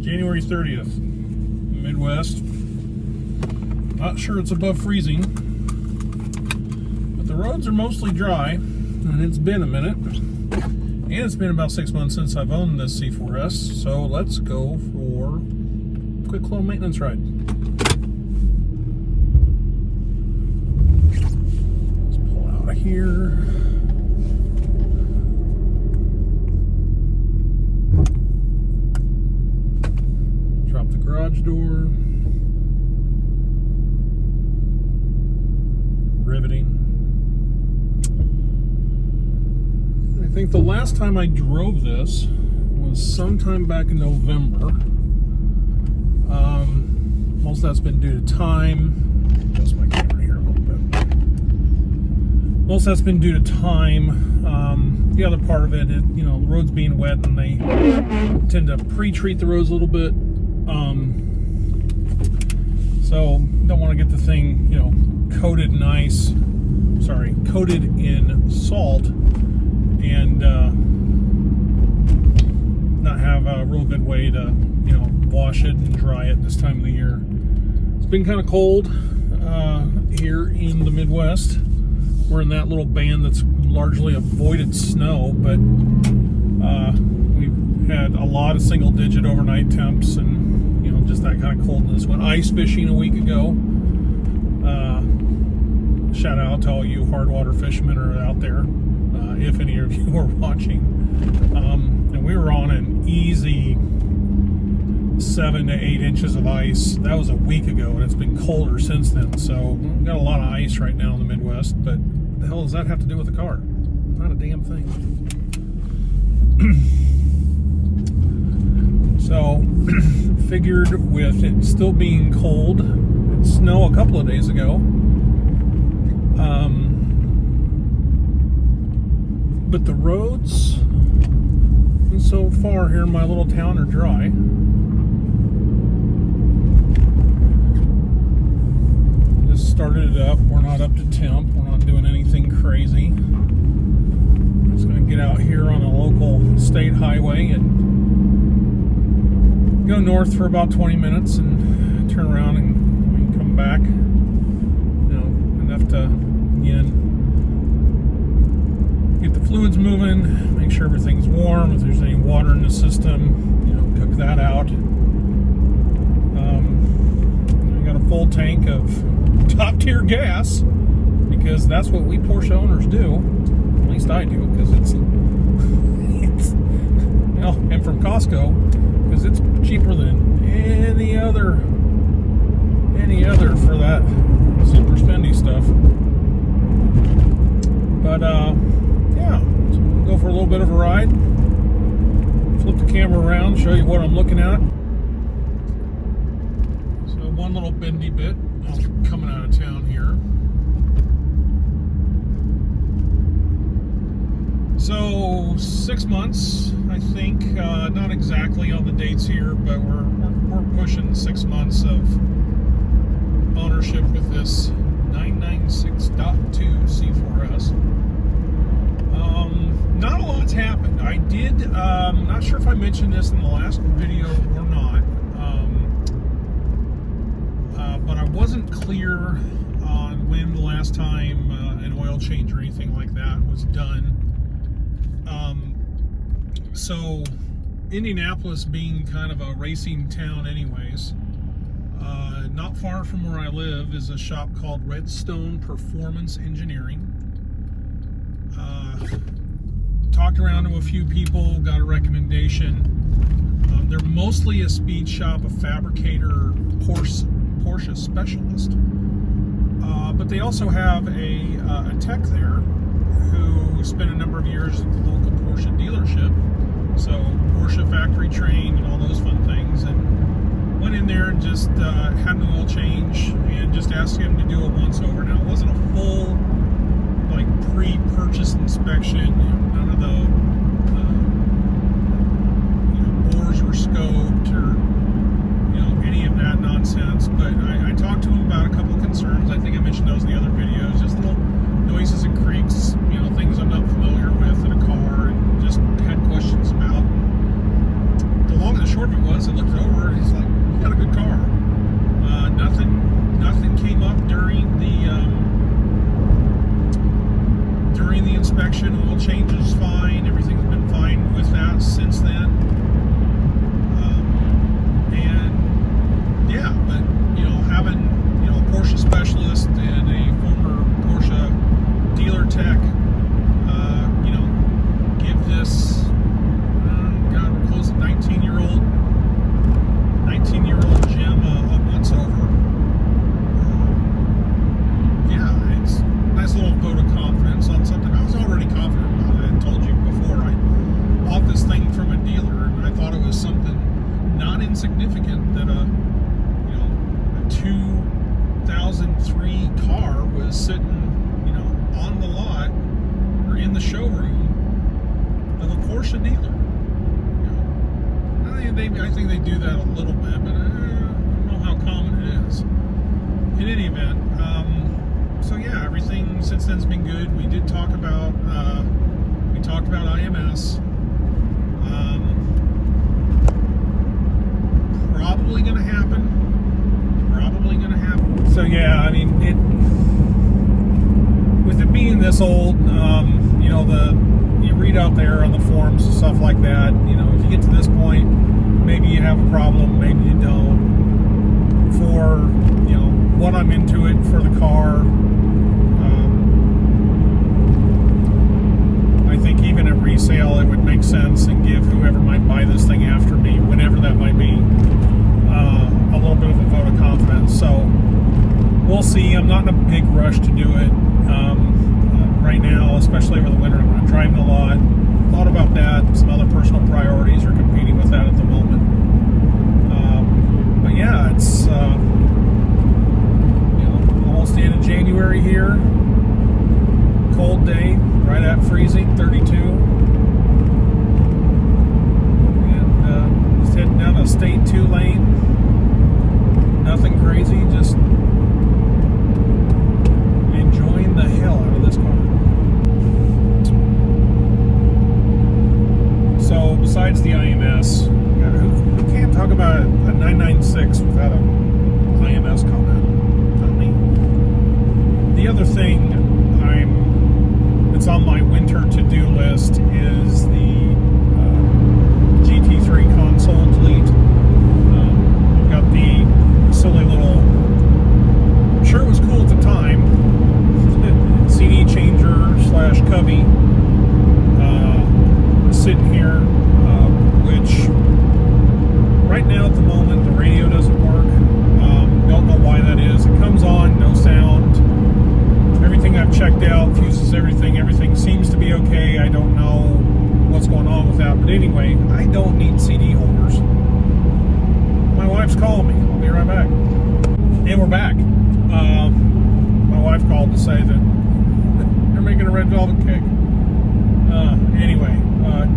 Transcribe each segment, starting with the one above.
January 30th, Midwest. Not sure it's above freezing, but the roads are mostly dry, and it's been a minute. And it's been about 6 months since I've owned this C4S, so let's go for a quick little maintenance ride. Let's pull out of here. Drop the garage door. Riveting. I think the last time I drove this was sometime back in November. Most of that's been due to time. Adjust my camera here a little bit. Most of that's been due to time. The other part of it, you know, the roads being wet, and they tend to pre-treat the roads a little bit. So don't want to get the thing, you know, coated in ice. Sorry, coated in salt, and not have a real good way to, you know, wash it and dry it this time of the year. It's been kind of cold here in the Midwest. We're in that little band that's largely avoided snow, but we've had a lot of single-digit overnight temps, and you know, just that kind of coldness. Went ice fishing a week ago. Shout out to all you hard water fishermen are out there, if any of you are watching. And we were on an easy 7 to 8 inches of ice. That was a week ago, and it's been colder since then. So we've got a lot of ice right now in the Midwest, but what the hell does that have to do with the car? Not a damn thing. So figured with it still being cold, it snowed a couple of days ago. But the roads so far here in my little town are dry. Just started it up. We're not up to temp. We're not doing anything crazy. Just going to get out here on a local state highway and go north for about 20 minutes and turn around and come back. You know, enough to, again, get the fluids moving, make sure everything's warm. If there's any water in the system, you know, cook that out. I got a full tank of top tier gas, because that's what we Porsche owners do. At least I do, because it's you know, and from Costco, because it's cheaper than any other for that super spendy stuff. But yeah, so we'll go for a little bit of a ride. Flip the camera around, show you what I'm looking at. So one little bendy bit coming out of town here. So 6 months, I think, not exactly on the dates here, but we're pushing 6 months of ownership with this 996.2 C4S. Not a lot's happened. I did, not sure if I mentioned this in the last video or not, but I wasn't clear on when the last time an oil change or anything like that was done. So Indianapolis being kind of a racing town anyways, not far from where I live is a shop called Redstone Performance Engineering. Talked around to a few people, got a recommendation. They're mostly a speed shop, a fabricator, Porsche specialist. But they also have a tech there who spent a number of years at the local Porsche dealership. So Porsche factory trained and all those fun things. And went in there and just had an oil change and just asked him to do a once over. Now, it wasn't a full, like, pre-purchase inspection. None of the bores were scoped or any of that nonsense. But I talked to him about a couple of concerns. I think I mentioned those in the other videos. Just little noises and creaks, things I'm not familiar with in a car, and just had questions about. The long and the short short of it was, I looked over and he's like, "You got a good car." Nothing came up during the inspection. Oil change is fine. Everything's been fine with that since then. And yeah, but having a Porsche specialist and a former Porsche dealer tech, give this God, we're close to 19-year-old Jim a once over. Yeah, it's a nice little vote of confidence on something I was already confident about. I had told you before, I bought this thing from a dealer, and I thought it was something not insignificant that a 2003 car was sitting, on the lot or in the showroom of a Porsche dealer. I think they do that a little bit, but I don't know how common it is. In any event, so yeah, everything since then's been good. We did talk about IMS. Probably gonna happen. So yeah, I mean, with it being this old, you read out there on the forums and stuff like that. If you get to this point, maybe you have a problem, maybe you don't. For what I'm into it for the car, I think even at resale it would make sense and give whoever might buy this thing after me, whenever that might be, a little bit of a vote of confidence. So we'll see. I'm not in a big rush to do it right now, especially over the winter. I'm driving a lot. Thought about that. Some other personal priorities are competing with that at the moment. But yeah, it's almost the end of January here. Cold day, right at freezing, 32. And just heading down a state 2 lane. Nothing crazy, just enjoying the hell out of this car. So besides the IMS, who can't talk about a 996 without a IMS comment? Not me. The other thing that's on my winter to-do list is the Gt3 Console Delete. Got the silly little, I'm sure it was cool at the time, CD changer / cubby sitting here, which right now at the moment the radio doesn't work. Don't know why that is. It comes on, no sound. Everything I've checked out, fuses everything seems to be okay. I don't know what's going on with that, but anyway, I don't need CD holders. My wife's calling me. I'll be right back. And we're back. My wife called to say that they're making a red velvet cake. Anyway,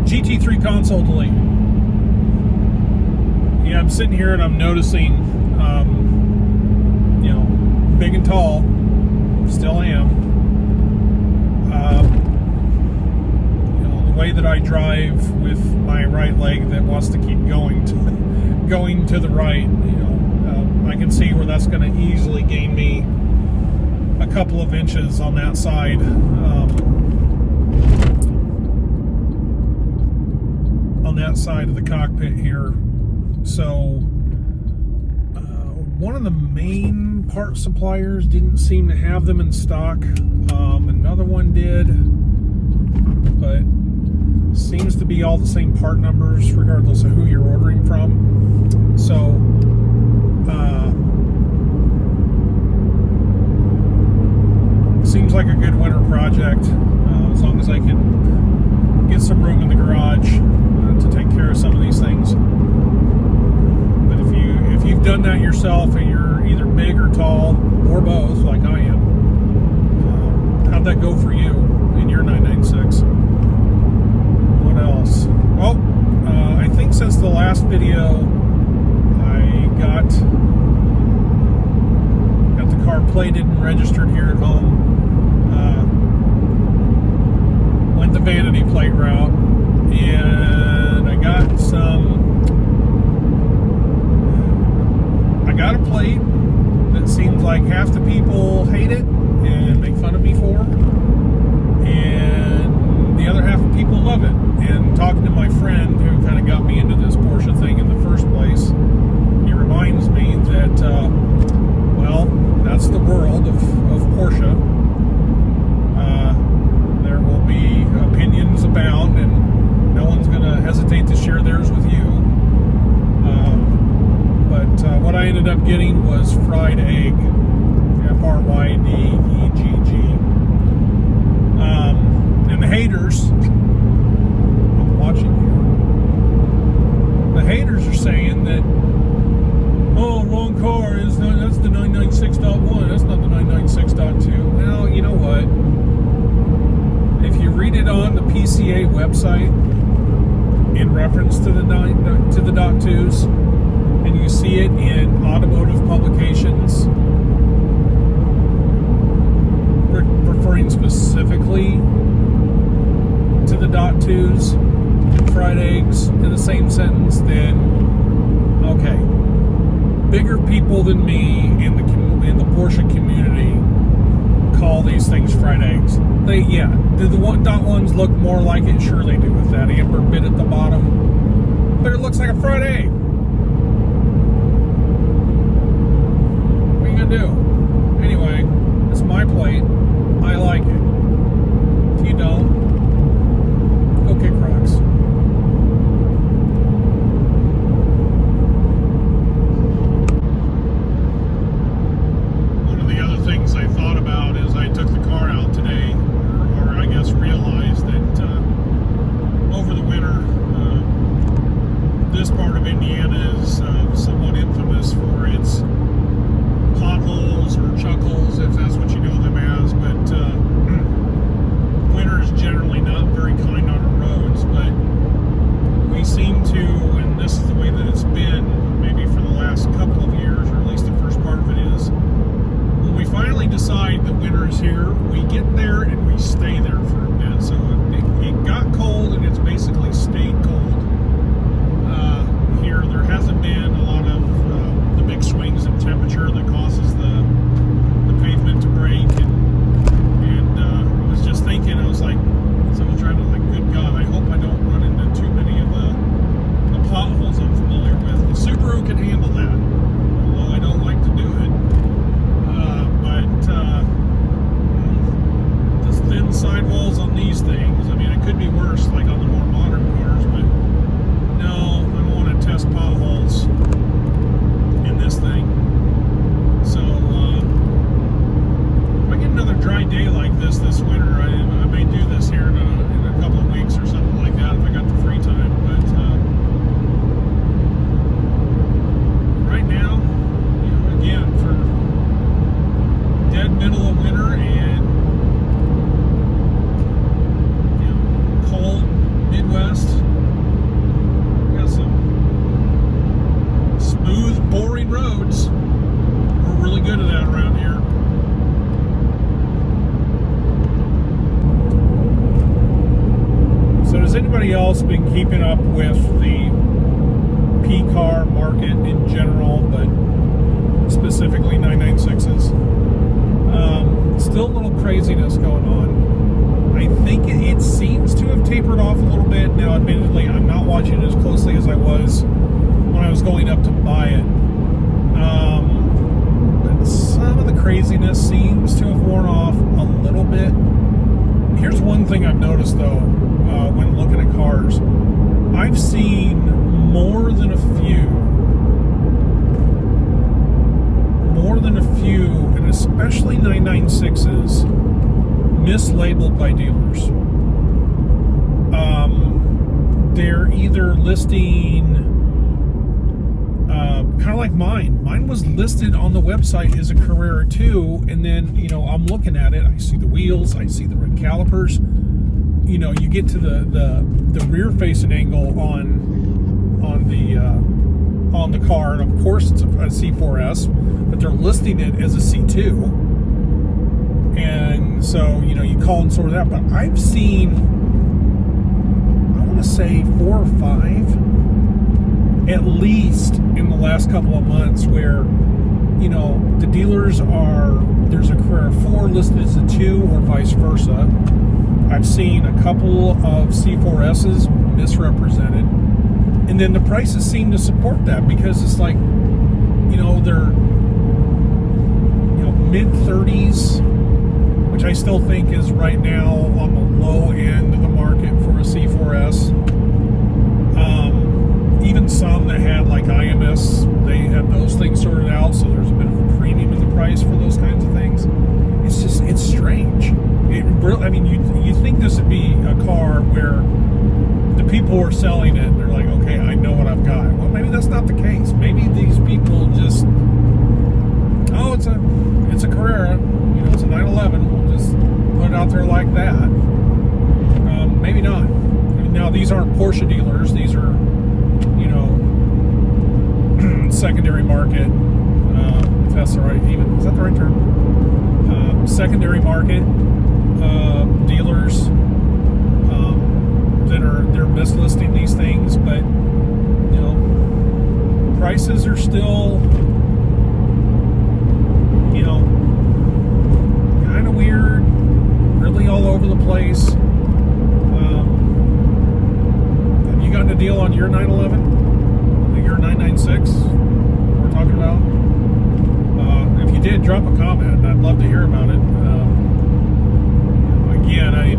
Gt3 Console Delete. Yeah, I'm sitting here and I'm noticing, big and tall, still am. The way that I drive with my right leg that wants to keep going to the right, I can see where that's going to easily gain me a couple of inches on that side. On that side of the cockpit here. So one of the main part suppliers didn't seem to have them in stock. Another one did, but seems to be all the same part numbers regardless of who you're ordering from. So seems like a good winter project, as long as I can get some room in the garage to take care of some of these things. But if you've done that yourself and you're either big or tall or both, like I am, how'd that go for you in your 996? What else? Well, I think since the last video, I got the car plated and registered here at home. Went the Vanity plate route, and I got some ended up getting was fried egg, FRYDEGG. And the haters, I'm watching you. The haters are saying that, oh, wrong car, that's the 996.1, that's not the 996.2. Well, you know what? If you read it on the PCA website in reference to the .2s, and you see it in automotive publications referring specifically to the .2s, fried eggs in the same sentence, then okay. Bigger people than me in the Porsche community call these things fried eggs. Do the .1s look more like it? Sure they do, with that amber bit at the bottom. But it looks like a fried egg. What are you gonna do? Anyway, it's my plate. I like it. If you don't, go kick rocks. One of the other things I thought about is I took the car out today, or I guess realized that over the winter, this part of Indiana is somewhat infamous for its potholes or chuckles, if that's what you know them as, but winter is generally not very kind on our roads, but we seem to, and this is the way that it's been maybe for the last couple of years, or at least the first part of it is, when we finally decide that winter is here, we get there and we stay there for a bit. So it got cold and it's basically stayed cold. Here there hasn't been a lot of the big swings in temperature that causes the pavement to break, and I was just thinking, I was like, so I was trying to, like, good God, I hope I don't run into too many of the potholes I'm familiar with. The Subaru can handle that, although I don't like to do it. Just thin sidewalls on these things, I mean, it could be worse, like on the more modern cars, but no, I don't want to test potholes in this thing. So, if I get another dry day like this winter, I may do this here in a couple of weeks or something like that if I got the free time. But right now, you know, again, for dead middle of winter and, you know, cold Midwest, we got some smooth, boring roads. We're really good at that around here. So has anybody else been keeping up with the PCar market in general, but specifically 996s? Still a little craziness going on. I think it seems to have tapered off a little bit. Now, admittedly, I'm not watching it as closely as I was when I was going up to buy it. But some of the craziness seems to have worn off a little bit. Here's one thing I've noticed, though, when looking at cars. I've seen more than a few, and especially 996s, mislabeled by dealers. They're either listing, kind of like mine. Mine was listed on the website as a Carrera 2, and then, you know, I'm looking at it, I see the wheels, I see the red calipers. You know, you get to the rear facing angle on the car, and of course it's a C4S, but they're listing it as a C2, and so, you know, you call and sort of that. But I've seen, I want to say 4 or 5 at least in the last couple of months, where, you know, the dealers there's a Carrera 4 listed as a 2 or vice versa. I've seen a couple of C4S's misrepresented, and then the prices seem to support that, because it's like, you know, they're, you know, mid-30s, which I still think is right now on the low end of the market for a C4S. Even some that had like IMS, they had those things sorted out. out, so there's a bit of a premium in the price for those kinds of things. It's strange. I mean, you think this would be a car where the people who are selling it, they're like, okay, I know what I've got. Well, maybe that's not the case. Maybe these people just, oh, it's a Carrera, you know, it's a 911. We'll just put it out there like that. Maybe not. Now, these aren't Porsche dealers. These are, you know, secondary market, if that's the right, is that the right term? Secondary market dealers they're mislisting these things, but you know, prices are still, you know, kind of weird, really all over the place. Have you gotten a deal on your 911, your 996 we're talking about? If you did, drop a comment. I'd love to hear about it. Again, I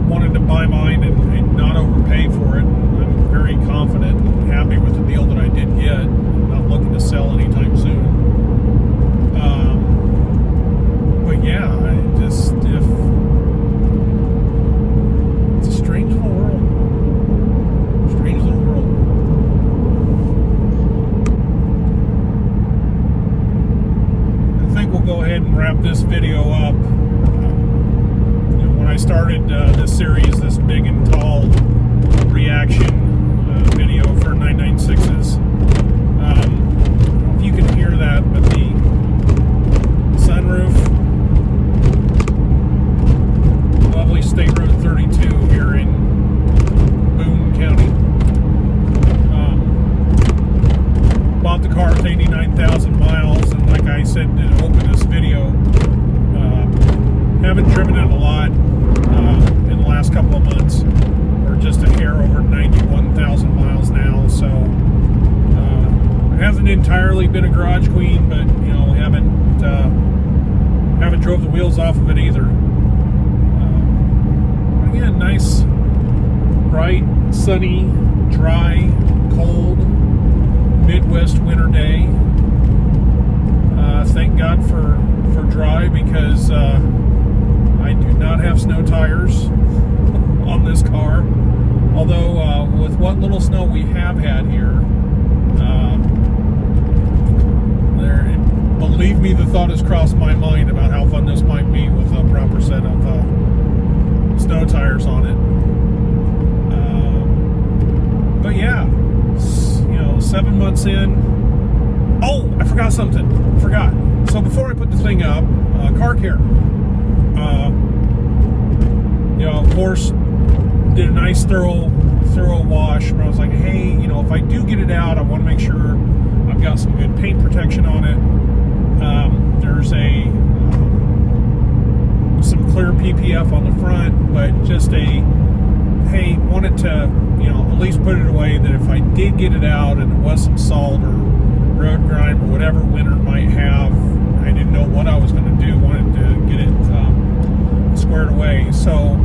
wanted to buy mine and not overpay for it. I'm very confident and happy with the deal that I did get. I'm not looking to sell anytime soon. But yeah, it's a strange little world. Strange little world. I think we'll go ahead and wrap this video up. When I started this series, this big and tall reaction video for 996s, if you can hear that, but the sunroof, lovely State Road 32 here in Boone County. Bought the car with 89,000 miles, and like I said to open this video, haven't driven it a lot in the last couple of months. We're just a hair over 91,000 miles now, so it hasn't entirely been a garage queen, but you know, haven't drove the wheels off of it either. Again, nice, bright, sunny, dry, cold Midwest winter day. Thank God for dry, because I do not have snow tires on this car. Although, with what little snow we have had here, believe me, the thought has crossed my mind about how fun this might be with a proper set of snow tires on it. But yeah, you know, 7 months in. Oh, I forgot something. So before I put the thing up, car care. You know, of course, did a nice thorough wash. Where I was like, hey, you know, if I do get it out, I want to make sure I've got some good paint protection on it. There's some clear PPF on the front, but just hey, wanted to, you know, at least put it away that if I did get it out and it was some salt or road grime or whatever winter might have, I didn't know what I was going to do. Wanted to get it squared away. So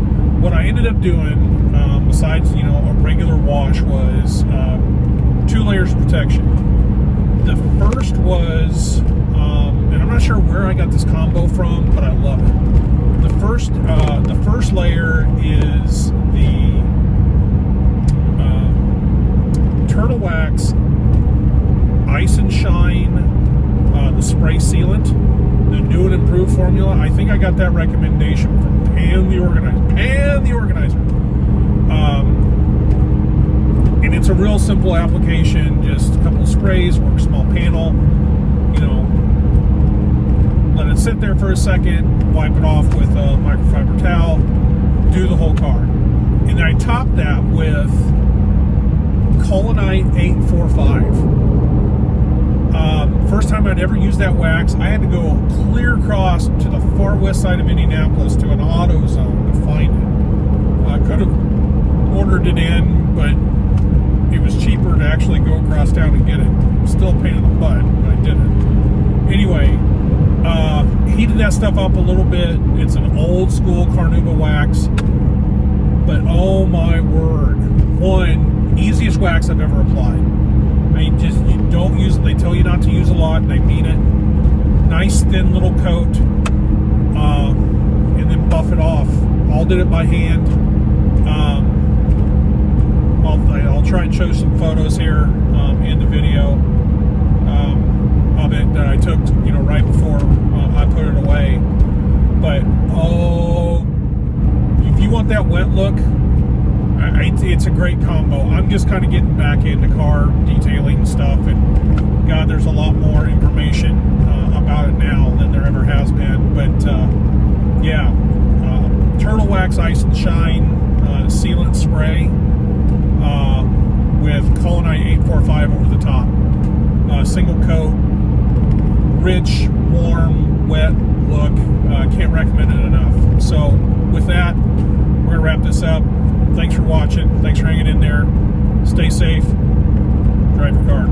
what I ended up doing, besides, you know, a regular wash, was 2 layers of protection. The first was, and I'm not sure where I got this combo from, but I love it. The first layer is the Turtle Wax Ice and Shine, the spray sealant, the new and improved formula. I think I got that recommendation from Pan the Organizer. And it's a real simple application, just a couple of sprays, work small panel, you know, let it sit there for a second, wipe it off with a microfiber towel, do the whole car. And then I top that with Colonite 845. First time I'd ever used that wax, I had to go clear across to the far west side of Indianapolis to an AutoZone to find it. I could have ordered it in, but it was cheaper to actually go across town and get it. Still a pain in the butt, but I did it. Anyway, heated that stuff up a little bit. It's an old school Carnauba wax, but oh my word, easiest wax I've ever applied. I mean, just, you don't use it. tell you not to use a lot, and they mean it. Nice thin little coat, and then buff it off. All did it by hand. I'll try and show some photos here in the video of it that I took, right before I put it away. But if you want that wet look, it's a great combo. I'm just kind of getting back into car detailing stuff, and God, there's a lot more information about it now than there ever has been. But yeah, Turtle Wax Ice and Shine sealant spray with Colonite 845 over the top. Single coat, rich, warm, wet look. Can't recommend it enough. So with that, we're gonna wrap this up. Thanks for watching. Thanks for hanging in there. Stay safe. Drive your car.